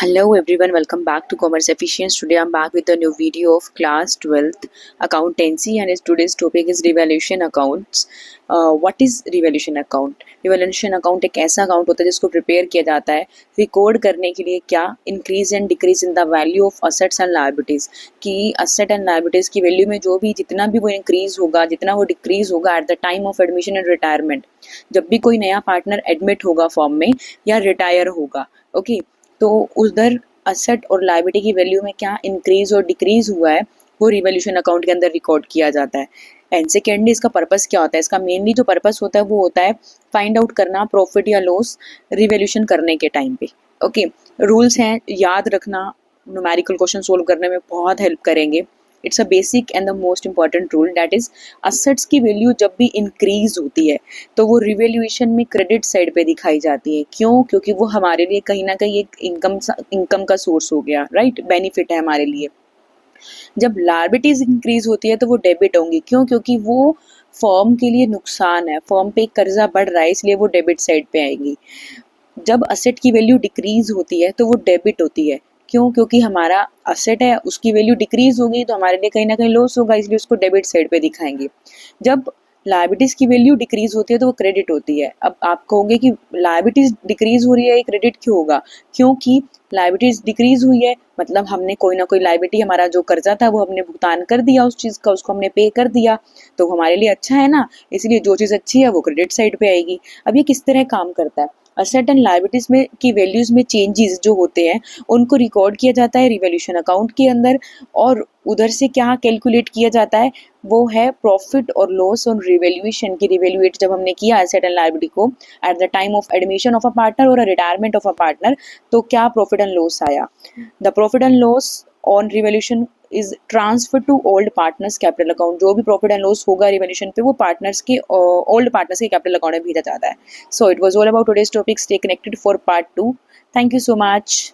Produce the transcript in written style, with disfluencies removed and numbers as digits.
Hello everyone, welcome back to Commerce Efficiency. Today I'm back with a new video of class 12th accountancy and today's topic is revaluation accounts. What is revaluation account? Revaluation account एक ऐसा account होता है जिसको prepare किया जाता है record करने के लिए क्या increase and decrease in the value of assets and liabilities कि असेट एंड लायबिलिटीज की वैल्यू में जो भी जितना भी वो इंक्रीज होगा जितना वो डिक्रीज होगा eight the time of admission and retirement, जब भी कोई नया पार्टनर एडमिट होगा फॉर्म में या रिटायर होगा, ओके तो उधर असेट और लायबिलिटी की वैल्यू में क्या इंक्रीज और डिक्रीज हुआ है वो रिवैल्यूएशन अकाउंट के अंदर रिकॉर्ड किया जाता है। एंड सेकेंडली इसका पर्पस क्या होता है? इसका मेनली जो पर्पस होता है वो होता है फाइंड आउट करना प्रॉफिट या लॉस रिवैल्यूएशन करने के टाइम पे। ओके, रूल्स हैं, याद रखना, न्यूमेरिकल क्वेश्चन सोल्व करने में बहुत हेल्प करेंगे। It's a basic and the most important rule, that is assets की वैल्यू जब भी इंक्रीज होती है तो वो रिवैल्यूएशन में क्रेडिट साइड पे दिखाई जाती है। क्यों? क्योंकि वो हमारे लिए कहीं ना कहीं एक इनकम का सोर्स हो गया, राइट, बेनिफिट है हमारे लिए। जब लायबिलिटीज इंक्रीज होती है तो वो डेबिट होंगी। क्यों? क्योंकि वो फर्म के लिए नुकसान है, फर्म पे कर्जा बढ़ रहा है, इसलिए वो डेबिट साइड पे आएंगी। जब असेट की वैल्यू डिक्रीज होती है तो वो डेबिट होती है। क्यों? क्योंकि हमारा असेट है उसकी वैल्यू डिक्रीज होगी तो हमारे लिए कहीं ना कहीं लॉस होगा, इसलिए उसको डेबिट साइड पे दिखाएंगे। जब लायबिलिटीज की वैल्यू डिक्रीज होती है तो वो क्रेडिट होती है। अब आप कहोगे कि लायबिलिटीज डिक्रीज हो रही है, ये क्रेडिट क्यों होगा? क्योंकि लायबिलिटीज डिक्रीज हुई है मतलब हमने कोई ना कोई लायबिलिटी, हमारा जो कर्जा था वो हमने भुगतान कर दिया, उस चीज़ का उसको हमने पे कर दिया, तो हमारे लिए अच्छा है ना। इसलिए जो चीज़ अच्छी है वो क्रेडिट साइड पे आएगी। अब ये किस तरह काम करता है? असेट एंड लायबिलिटीज में की वैल्यूज में चेंजेस जो होते हैं उनको रिकॉर्ड किया जाता है रिवैल्यूएशन अकाउंट के अंदर, और उधर से क्या कैलकुलेट किया जाता है वो है प्रॉफिट और लॉस ऑन रिवैल्यूएशन की। रिवैल्यूएट जब हमने किया एसेट एंड लायबिलिटी को at the time of admission of a partner और रिटायरमेंट ऑफ अ पार्टनर, तो क्या प्रॉफिट एंड लॉस आया। The profit and loss on revaluation is transfer to old partners capital account. जो भी profit and loss होगा revaluation पे वो partners के ओल्ड पार्टनर्स के कैपिटल अकाउंट में भेजा जाता है। So it was all about today's topic. Stay connected for part 2। Thank you so much.